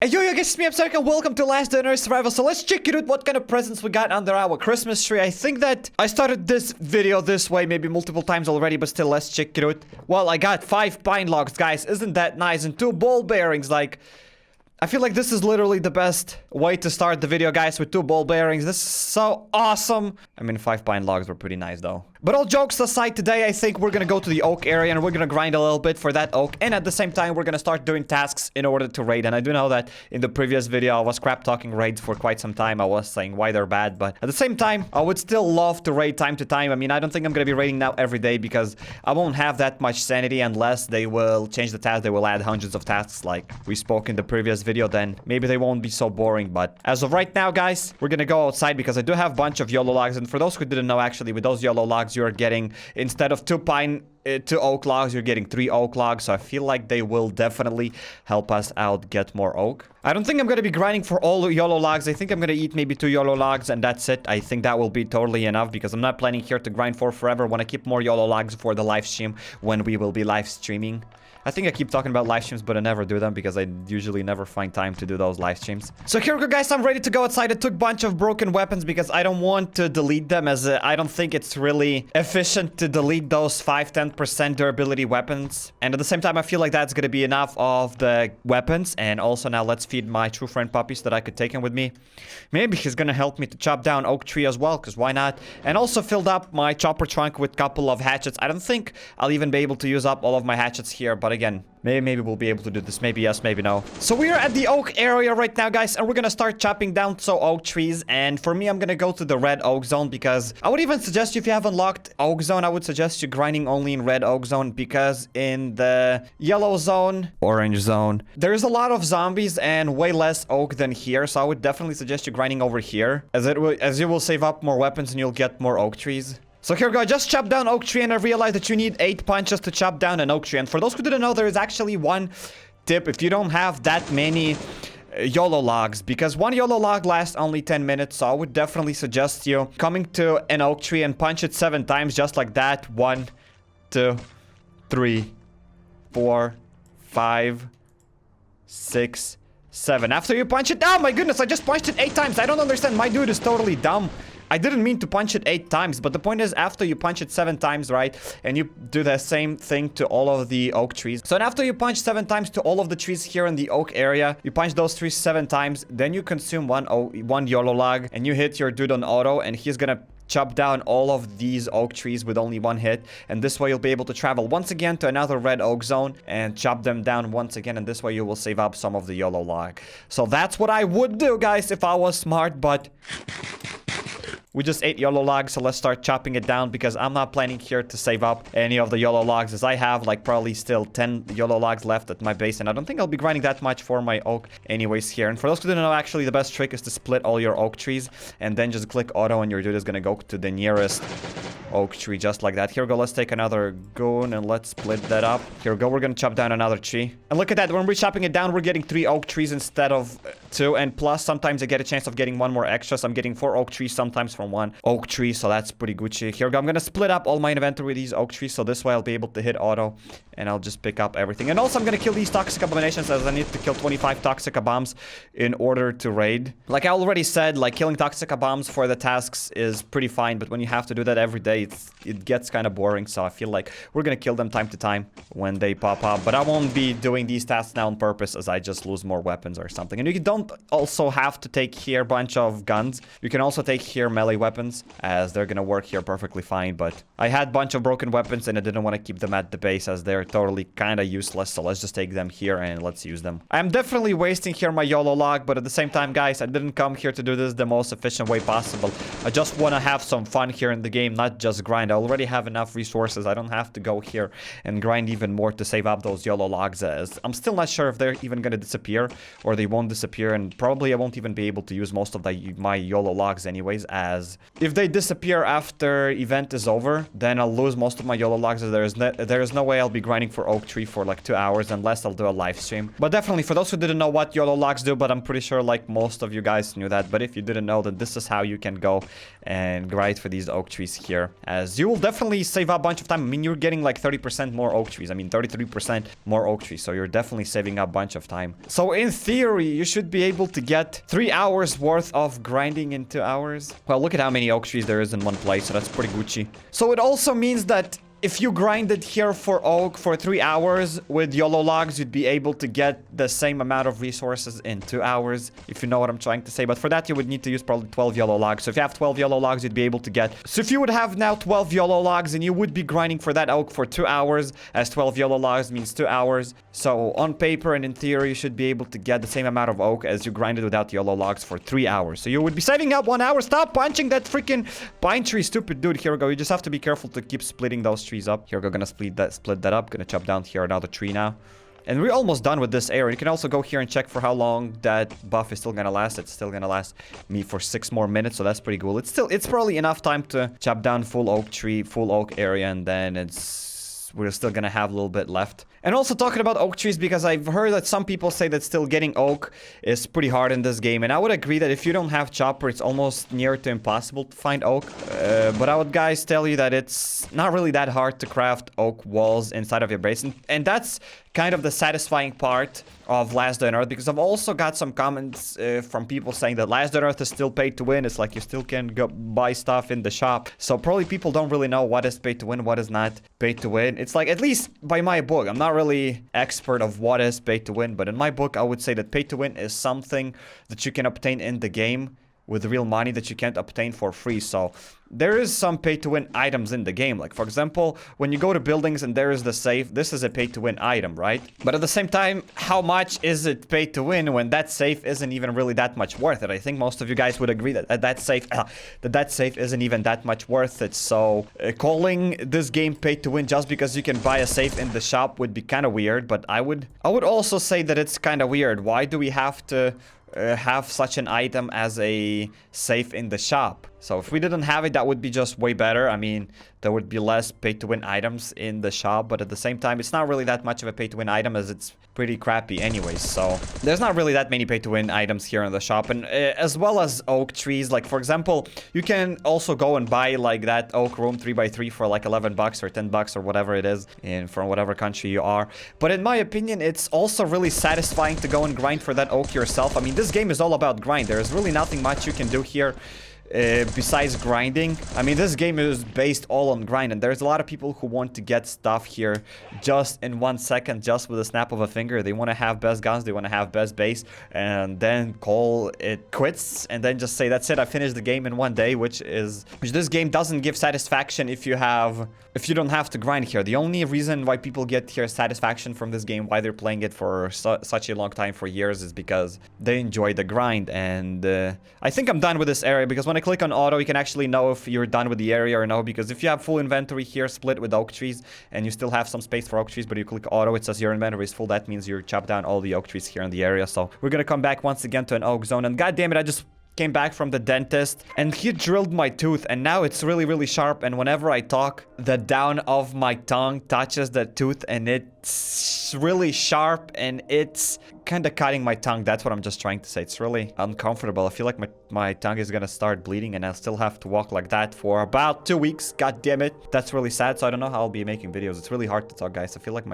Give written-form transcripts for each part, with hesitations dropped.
Hey yo guys, it's me, HappyCairek, and welcome to Last Dinner Survival. So let's check it out what kind of presents we got under our Christmas tree. I think that I started this video this way maybe multiple times already, but still, let's check it out. Well, I got 5 pine logs, guys. Isn't that nice? And 2 ball bearings. Like, I feel like this is literally the best way to start the video, guys, with 2 ball bearings. This is so awesome. I mean, 5 pine logs were pretty nice, though. But all jokes aside, today I think we're gonna go to the oak area and we're gonna grind a little bit for that oak. And at the same time, we're gonna start doing tasks in order to raid. And I do know that in the previous video, I was crap talking raids for quite some time. I was saying why they're bad. But at the same time, I would still love to raid time to time. I mean, I don't think I'm gonna be raiding now every day because I won't have that much sanity unless they will change the task. They will add hundreds of tasks like we spoke in the previous video. Then maybe they won't be so boring. But as of right now, guys, we're gonna go outside because I do have a bunch of YOLO logs. And for those who didn't know, actually, with those YOLO logs, you're getting, instead of 2 oak logs, you're getting 3 oak logs. So I feel like they will definitely help us out get more oak. I don't think I'm gonna be grinding for all the YOLO logs. I think I'm gonna eat maybe 2 YOLO logs and that's it. I think that will be totally enough because I'm not planning here to grind for forever. I want to keep more YOLO logs for the live stream when we will be live streaming. I think I keep talking about live streams, but I never do them because I usually never find time to do those live streams. So here we go, guys. I'm ready to go outside. I took a bunch of broken weapons because I don't want to delete them, as I don't think it's really efficient to delete those 5-10% durability weapons. And at the same time, I feel like that's going to be enough of the weapons. And also now let's feed my true friend puppy so that I could take him with me. Maybe he's going to help me to chop down oak tree as well, because why not? And also filled up my chopper trunk with a couple of hatchets. I don't think I'll even be able to use up all of my hatchets here, but again, maybe we'll be able to do this. Maybe yes, maybe no. So we are at the oak area right now, guys, and we're gonna start chopping down some oak trees. And for me, I'm gonna go to the red oak zone because I would even suggest you, if you have unlocked oak zone, I would suggest you grinding only in red oak zone, because in the yellow zone, orange zone, there's a lot of zombies and way less oak than here. So I would definitely suggest you grinding over here, as you will save up more weapons and you'll get more oak trees. So here we go, I just chopped down oak tree and I realized that you need 8 punches to chop down an oak tree. And for those who didn't know, there is actually one tip if you don't have that many YOLO logs, because 1 YOLO log lasts only 10 minutes. So I would definitely suggest you coming to an oak tree and punch it 7 times, just like that. 1, 2, 3, 4, 5, 6, 7. After you punch it, oh my goodness, I just punched it 8 times. I don't understand, my dude is totally dumb. I didn't mean to punch it 8 times, but the point is, after you punch it 7 times, right, and you do the same thing to all of the oak trees. So after you punch 7 times to all of the trees here in the oak area, you punch those trees 7 times, then you consume one YOLO log, and you hit your dude on auto, and he's gonna chop down all of these oak trees with only 1 hit. And this way you'll be able to travel once again to another red oak zone and chop them down once again. And this way you will save up some of the YOLO log. So that's what I would do, guys, if I was smart, but we just ate YOLO logs, so let's start chopping it down because I'm not planning here to save up any of the YOLO logs, as I have like probably still 10 YOLO logs left at my base, and I don't think I'll be grinding that much for my oak anyways here. And for those who didn't know, actually the best trick is to split all your oak trees and then just click auto and your dude is gonna go to the nearest oak tree just like that. Here we go, let's take another goon and let's split that up. Here we go, we're gonna chop down another tree. And look at that, when we're chopping it down, we're getting 3 oak trees instead of 2, and plus sometimes I get a chance of getting 1 more extra. So I'm getting 4 oak trees sometimes from 1 oak tree, so that's pretty Gucci. Here we go, I'm gonna split up all my inventory with these oak trees, so this way I'll be able to hit auto and I'll just pick up everything. And also I'm gonna kill these toxic abominations, as I need to kill 25 toxic bombs in order to raid. Like I already said, like killing toxic bombs for the tasks is pretty fine, but when you have to do that every day, it gets kind of boring. So I feel like we're gonna kill them time to time when they pop up, but I won't be doing these tasks now on purpose, as I just lose more weapons or something. And you don't also have to take here a bunch of guns. You can also take here melee weapons, as they're gonna work here perfectly fine. But I had a bunch of broken weapons and I didn't want to keep them at the base, as they're totally kind of useless. So let's just take them here and let's use them. I'm definitely wasting here my YOLO log, but at the same time, guys, I didn't come here to do this the most efficient way possible. I just want to have some fun here in the game, not just grind. I already have enough resources. I don't have to go here and grind even more to save up those YOLO logs, as I'm still not sure if they're even going to disappear or they won't disappear. And probably I won't even be able to use most of my YOLO logs anyways, as if they disappear after event is over, then I'll lose most of my YOLO logs. There is no way I'll be grinding for oak tree for like 2 hours unless I'll do a live stream. But definitely for those who didn't know what YOLO logs do, but I'm pretty sure like most of you guys knew that, but if you didn't know, that this is how you can go and grind for these oak trees here. as you will definitely save a bunch of time. I mean, you're getting like 30% more oak trees. I mean, 33% more oak trees. So you're definitely saving a bunch of time. So in theory, you should be able to get 3 hours worth of grinding in 2 hours. Well, look at how many oak trees there is in one place. So that's pretty Gucci. So it also means that if you grinded here for oak for 3 hours with YOLO logs, you'd be able to get the same amount of resources in 2 hours, if you know what I'm trying to say. But for that, you would need to use probably 12 YOLO logs. So if you have 12 YOLO logs, you'd be able to get... So if you would have now 12 YOLO logs, and you would be grinding for that oak for 2 hours, as 12 YOLO logs means 2 hours. So on paper and in theory, you should be able to get the same amount of oak as you grinded without YOLO logs for 3 hours. So you would be saving up 1 hour. Stop punching that freaking pine tree, stupid dude. Here we go. You just have to be careful to keep splitting those trees up. Here we're gonna split that up. Gonna chop down here another tree now. And we're almost done with this area. You can also go here and check for how long that buff is still gonna last. It's still gonna last me for 6 more minutes, so that's pretty cool. It's probably enough time to chop down full oak tree, full oak area, and then we're still gonna have a little bit left. And also talking about oak trees, because I've heard that some people say that still getting oak is pretty hard in this game. And I would agree that if you don't have chopper, it's almost near to impossible to find oak. But I would, guys, tell you that it's not really that hard to craft oak walls inside of your base. And that's kind of the satisfying part of Last Day on Earth, because I've also got some comments from people saying that Last Day on Earth is still paid to win. It's like you still can go buy stuff in the shop. So probably people don't really know what is paid to win, what is not paid to win. It's like, at least by my book, I'm not really expert of what is paid to win, but in my book, I would say that paid to win is something that you can obtain in the game with real money that you can't obtain for free. So there is some pay-to-win items in the game. Like, for example, when you go to buildings and there is the safe, this is a pay-to-win item, right? But at the same time, how much is it pay-to-win when that safe isn't even really that much worth it? I think most of you guys would agree that that safe isn't even that much worth it. So calling this game pay-to-win just because you can buy a safe in the shop would be kind of weird. But I would also say that it's kind of weird. Why do we have to have such an item as a safe in the shop? So if we didn't have it, that would be just way better. I mean, there would be less pay-to-win items in the shop, but at the same time, it's not really that much of a pay-to-win item, as it's pretty crappy anyways. So there's not really that many pay-to-win items here in the shop. And as well as oak trees, like, for example, you can also go and buy like that oak room 3x3 for like 11 bucks or 10 bucks or whatever it is from whatever country you are. But in my opinion, it's also really satisfying to go and grind for that oak yourself. I mean, this game is all about grind. There's really nothing much you can do here besides grinding. I mean, this game is based all on grind, and there's a lot of people who want to get stuff here just in 1 second, just with a snap of a finger. They want to have best guns, they want to have best base, and then call it quits, and then just say, that's it, I finished the game in 1 day, which this game doesn't give satisfaction if you don't have to grind here. The only reason why people get here satisfaction from this game, why they're playing it for such a long time, for years, is because they enjoy the grind. And I think I'm done with this area, because when I click on auto, you can actually know if you're done with the area or no, because if you have full inventory here split with oak trees and you still have some space for oak trees, but you click auto, it says your inventory is full. That means you chopped down all the oak trees here in the area. So we're gonna come back once again to an oak zone, and god damn it, I just came back from the dentist and he drilled my tooth, and now it's really, really sharp, and whenever I talk, the down of my tongue touches the tooth and it's really sharp and it's kind of cutting my tongue. That's what I'm just trying to say. It's really uncomfortable. I feel like my tongue is gonna start bleeding, and I'll still have to walk like that for about 2 weeks. God damn it. That's really sad. So I don't know how I'll be making videos. It's really hard to talk, guys. I feel like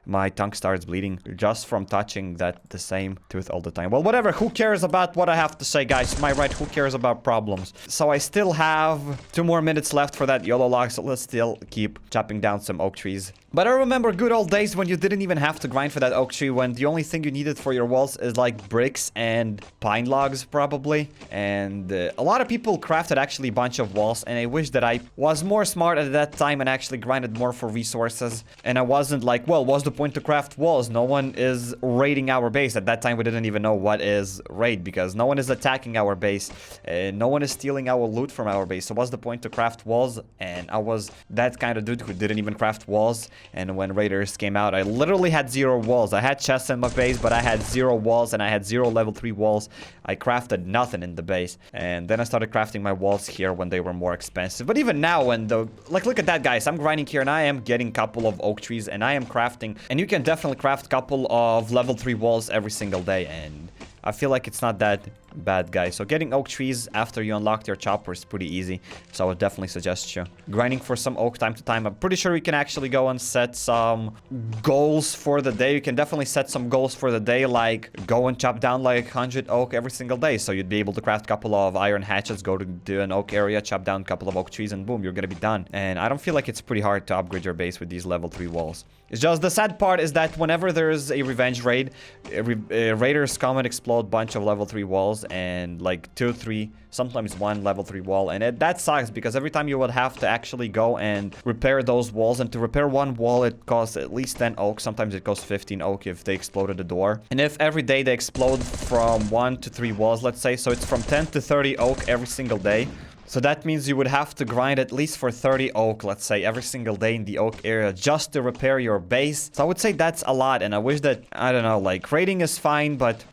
my tongue starts bleeding just from touching the same tooth all the time. Well, whatever. Who cares about what I have to say, guys? Am I right? Who cares about problems? So I still have 2 more minutes left for that YOLO log, so let's still keep chopping down some oak trees. But I remember good old days when you didn't even have to grind for that oak tree, when the only thing you needed for your walls is like bricks and pine logs, probably. And a lot of people crafted actually a bunch of walls, and I wish that I was more smart at that time and actually grinded more for resources. And I wasn't like, well, what's the point to craft walls? No one is raiding our base. At that time, we didn't even know what is raid, because no one is attacking our base. No one is stealing our loot from our base. So what's the point to craft walls? And I was that kind of dude who didn't even craft walls. And when raiders came out, I literally had 0 walls. I had chests in my base, but I had 0 walls, and I had 0 level 3 walls. I crafted nothing in the base. And then I started crafting my walls here when they were more expensive. But even now, when like, look at that, guys. I'm grinding here, and I am getting a couple of oak trees, and I am crafting. And you can definitely craft a couple of level 3 walls every single day. And I feel like it's not that bad, guys. So getting oak trees after you unlocked your chopper is pretty easy. So I would definitely suggest you grinding for some oak time to time. I'm pretty sure you can actually go and set some goals for the day. You can definitely set some goals for the day, like go and chop down like 100 oak every single day. So you'd be able to craft a couple of iron hatchets, go to an oak area, chop down a couple of oak trees, and boom, you're gonna be done. And I don't feel like it's pretty hard to upgrade your base with these level 3 walls. It's just the sad part is that whenever there's a revenge raid, raiders come and explode a bunch of level 3 walls and like 2, 3, sometimes 1 level 3 wall. And that sucks because every time you would have to actually go and repair those walls. And to repair 1 wall, it costs at least 10 oak. Sometimes it costs 15 oak if they exploded the door. And if every day they explode from 1 to 3 walls, let's say, so it's from 10 to 30 oak every single day. So that means you would have to grind at least for 30 oak, let's say, every single day in the oak area just to repair your base. So I would say that's a lot, and I wish that, I don't know, like, raiding is fine, but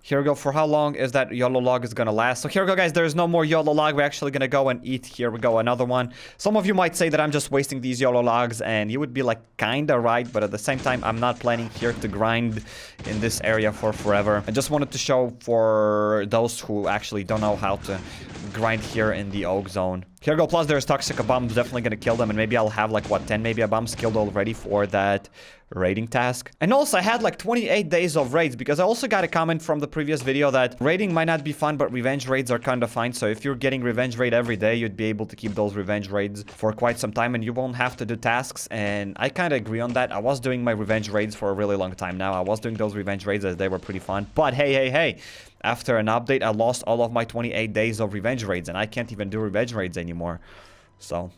here we go. For how long is that YOLO log is gonna last? So here we go, guys. There's no more YOLO log. We're actually gonna go and eat. Here we go, another one. Some of you might say that I'm just wasting these YOLO logs, and you would be like kinda right, but at the same time, I'm not planning here to grind in this area for forever. I just wanted to show for those who actually don't know how to grind here in the oak zone. Here we go. Plus, there's toxic bombs. Definitely gonna kill them, and maybe I'll have like what 10 maybe bombs killed already for that raiding task. And also, I had like 28 days of raids because I also got a comment from the previous video that raiding might not be fun, but revenge raids are kind of fine. So if you're getting revenge raid every day, you'd be able to keep those revenge raids for quite some time, and you won't have to do tasks. And I kind of agree on that. I was doing my revenge raids for a really long time now. I was doing those revenge raids as they were pretty fun. But hey. After an update, I lost all of my 28 days of revenge raids, and I can't even do revenge raids anymore. So,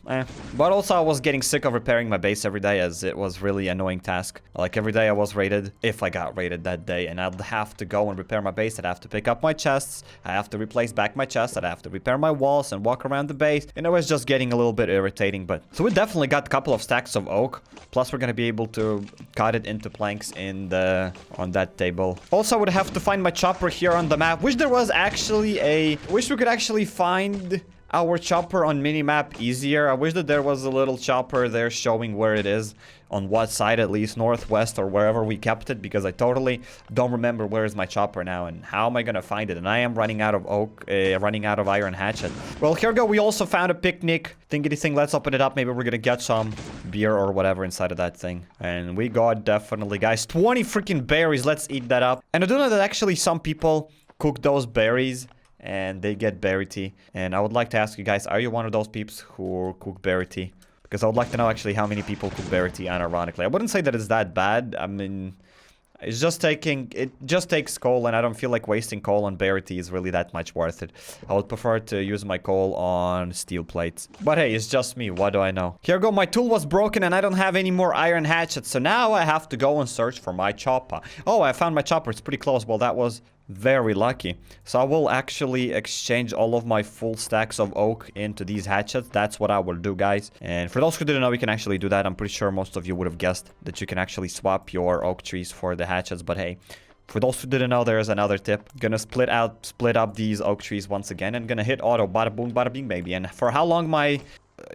But also, I was getting sick of repairing my base every day, as it was really annoying task. Like, every day I was raided, if I got raided that day, and I'd have to go and repair my base. I'd have to pick up my chests. I have to replace back my chests. I'd have to repair my walls and walk around the base. And it was just getting a little bit irritating, but... So we definitely got a couple of stacks of oak. Plus, we're gonna be able to cut it into planks on that table. Also, I would have to find my chopper here on the map. Wish there was actually wish we could actually find our chopper on minimap easier. I wish that there was a little chopper there showing where it is, on what side at least, northwest or wherever we kept it, because I totally don't remember where is my chopper now and how am I gonna find it. And I am running out of oak, running out of iron hatchet. Well, here we go. We also found a picnic thingy thing. Let's open it up. Maybe we're gonna get some beer or whatever inside of that thing. And we got definitely, guys, 20 freaking berries. Let's eat that up. And I do know that actually some people cook those berries and they get berry tea. And I would like to ask you guys, are you one of those peeps who cook berry tea? Because I would like to know actually how many people cook berry tea unironically. I wouldn't say that it's that bad. I mean, it just takes coal, and I don't feel like wasting coal on berry tea is really that much worth it. I would prefer to use my coal on steel plates. But hey, it's just me. What do I know? Here we go. My tool was broken and I don't have any more iron hatchets. So now I have to go and search for my chopper. Oh, I found my chopper. It's pretty close. Well, that was very lucky. So I will actually exchange all of my full stacks of oak into these hatchets. That's what I will do, guys. And for those who didn't know, we can actually do that. I'm pretty sure most of you would have guessed that you can actually swap your oak trees for the hatchets. But hey, for those who didn't know, there's another tip. Gonna split up these oak trees once again and gonna hit auto. Bada boom, bada bing, baby. And for how long my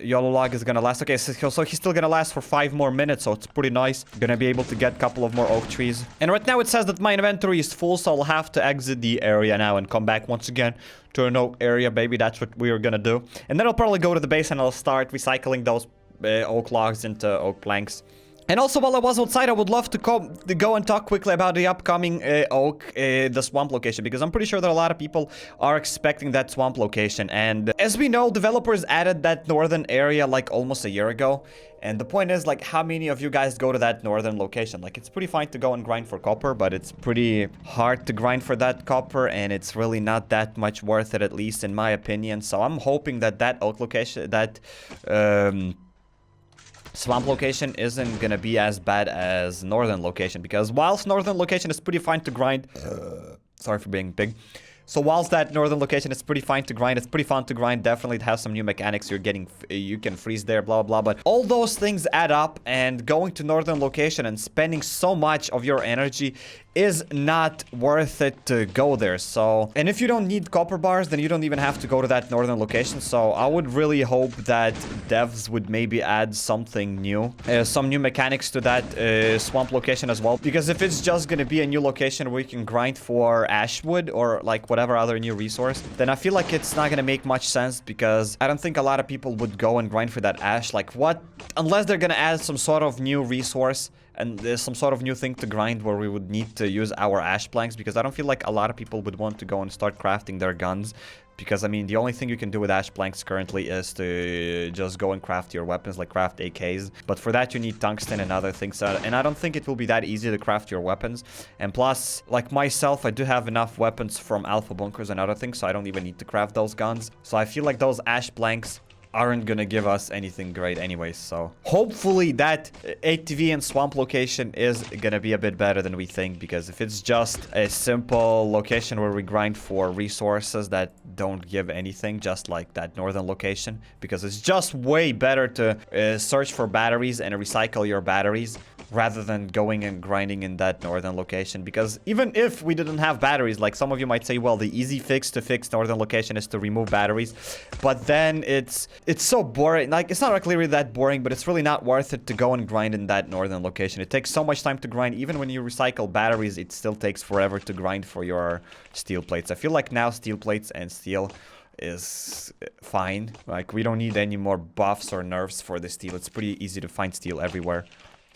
YOLO log is gonna last? Okay, so he's still gonna last for 5 more minutes, so it's pretty nice. Gonna be able to get a couple of more oak trees. And right now it says that my inventory is full, so I'll have to exit the area now and come back once again to an oak area, baby. That's what we are gonna do. And then I'll probably go to the base and I'll start recycling those oak logs into oak planks. And also, while I was outside, I would love to go and talk quickly about the upcoming the swamp location, because I'm pretty sure that a lot of people are expecting that swamp location. And as we know, developers added that northern area like almost a year ago. And the point is, like, how many of you guys go to that northern location? Like, it's pretty fine to go and grind for copper, but it's pretty hard to grind for that copper, and it's really not that much worth it, at least in my opinion. So I'm hoping that that oak location, that swamp location isn't gonna be as bad as northern location, because whilst northern location is pretty fine to grind, sorry for being big. So whilst that northern location is pretty fine to grind, it's pretty fun to grind. Definitely it has some new mechanics. You can freeze there, blah blah. But all those things add up, and going to northern location and spending so much of your energy is not worth it to go there. So, and if you don't need copper bars, then you don't even have to go to that northern location. So I would really hope that devs would maybe add something new, some new mechanics to that swamp location as well. Because if it's just gonna be a new location where you can grind for ashwood or like whatever other new resource, then I feel like it's not gonna make much sense, because I don't think a lot of people would go and grind for that ash. Like what, unless they're gonna add some sort of new resource and there's some sort of new thing to grind where we would need to use our ash planks, because I don't feel like a lot of people would want to go and start crafting their guns. Because, I mean, the only thing you can do with ash planks currently is to just go and craft your weapons, like craft AKs. But for that, you need tungsten and other things. And I don't think it will be that easy to craft your weapons. And plus, like myself, I do have enough weapons from alpha bunkers and other things, so I don't even need to craft those guns. So I feel like those ash planks aren't gonna give us anything great anyways. So hopefully that ATV and swamp location is gonna be a bit better than we think, because if it's just a simple location where we grind for resources that don't give anything, just like that northern location, because it's just way better to search for batteries and recycle your batteries rather than going and grinding in that northern location. Because even if we didn't have batteries, like some of you might say, well, the easy fix to fix northern location is to remove batteries, but then it's so boring. Like, it's not really that boring, but it's really not worth it to go and grind in that northern location. It takes so much time to grind. Even when you recycle batteries, it still takes forever to grind for your steel plates. I feel like now steel plates and steel is fine. Like, we don't need any more buffs or nerfs for the steel. It's pretty easy to find steel everywhere.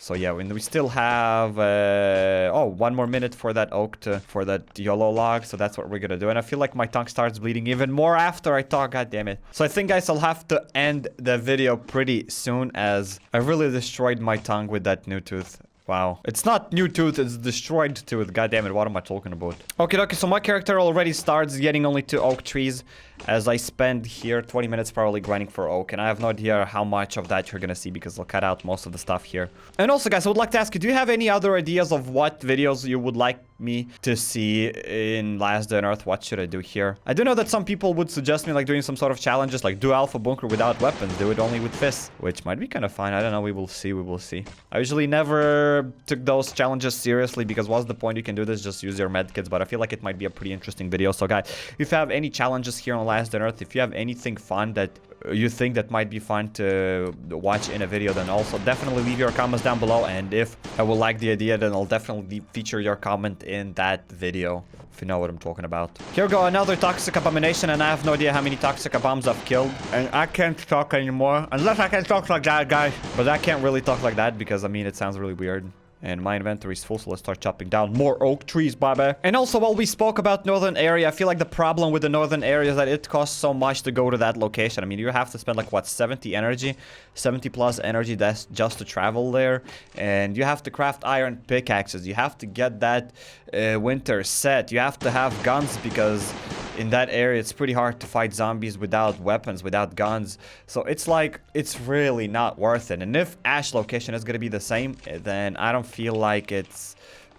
So yeah, and we still have, oh, 1 more minute for that oak for that yellow log. So that's what we're gonna do. And I feel like my tongue starts bleeding even more after I talk, god damn it. So I think, guys, I'll have to end the video pretty soon, as I really destroyed my tongue with that new tooth. Wow. It's not new tooth, it's destroyed tooth. God damn it, what am I talking about? Okay, so my character already starts getting only 2 oak trees, as I spend here 20 minutes probably grinding for oak. And I have no idea how much of that you're gonna see, because I'll cut out most of the stuff here. And also, guys, I would like to ask you, do you have any other ideas of what videos you would like me to see in Last Day on Earth? What should I do here? I do know that some people would suggest me like doing some sort of challenges, like do alpha bunker without weapons, do it only with fists, which might be kind of fun. I don't know, we will see. I usually never took those challenges seriously, because what's the point? You can do this, just use your medkits, but I feel like it might be a pretty interesting video. So guys, if you have any challenges here on Last Day on Earth, if you have anything fun that you think that might be fun to watch in a video, then also definitely leave your comments down below. And if I will like the idea, then I'll definitely feature your comment in that video, if you know what I'm talking about. Here we go, another toxic abomination, and I have no idea how many toxic bombs I've killed. And I can't talk anymore, unless I can talk like that, guys. But I can't really talk like that, because I mean, it sounds really weird. And my inventory is full, so let's start chopping down more oak trees, baby. And also, while we spoke about northern area, I feel like the problem with the northern area is that it costs so much to go to that location. I mean, you have to spend like, what, 70 energy? 70 plus energy that's just to travel there. And you have to craft iron pickaxes. You have to get that winter set. You have to have guns, because in that area, it's pretty hard to fight zombies without weapons, without guns. So it's like, it's really not worth it. And if Ash location is going to be the same, then I don't feel like it's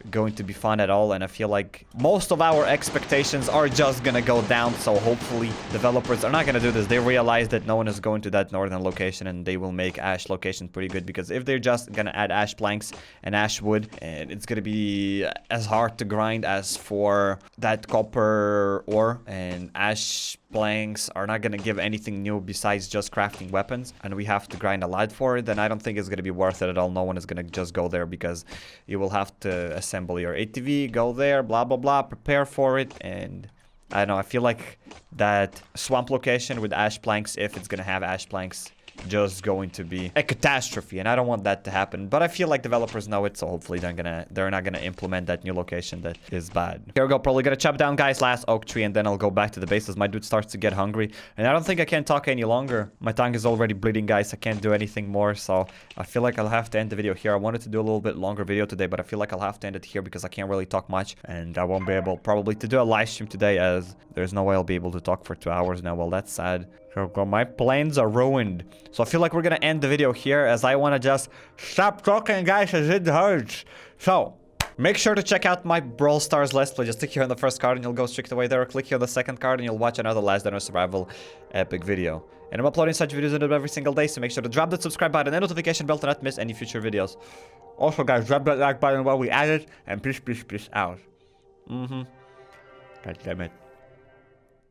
going to be fun at all. And I feel like most of our expectations are just gonna go down. So hopefully developers are not gonna do this. They realize that no one is going to that northern location, and they will make ash location pretty good, because if they're just gonna add ash planks and ash wood, and it's gonna be as hard to grind as for that copper ore, and ash planks are not gonna give anything new besides just crafting weapons, and we have to grind a lot for it, then I don't think it's gonna be worth it at all. No one is gonna just go there, because you will have to assemble your ATV, go there, blah blah blah, prepare for it. And I don't know, I feel like that swamp location with ash planks, if it's gonna have ash planks, just going to be a catastrophe, and I don't want that to happen. But I feel like developers know it, so hopefully they're not gonna implement that new location that is bad. Here we go, probably gonna chop down, guys, last oak tree, and then I'll go back to the base as my dude starts to get hungry. And I don't think I can talk any longer. My tongue is already bleeding, guys. I can't do anything more, so I feel like I'll have to end the video here. I wanted to do a little bit longer video today, but I feel like I'll have to end it here, because I can't really talk much, and I won't be able probably to do a live stream today, as there's no way I'll be able to talk for 2 hours now. Well, that's sad. Here we go. My plans are ruined. So I feel like we're gonna end the video here, as I want to just stop talking, guys, as it hurts. So Make sure to check out my Brawl Stars Let's Play. Just click here on the first card and you'll go straight away there. Click here on the second card and you'll watch another Last Dinner Survival epic video. And I'm uploading such videos every single day, so make sure to drop that subscribe button and notification bell to not miss any future videos. Also, guys, drop that like button while we at it, and peace out. God damn it.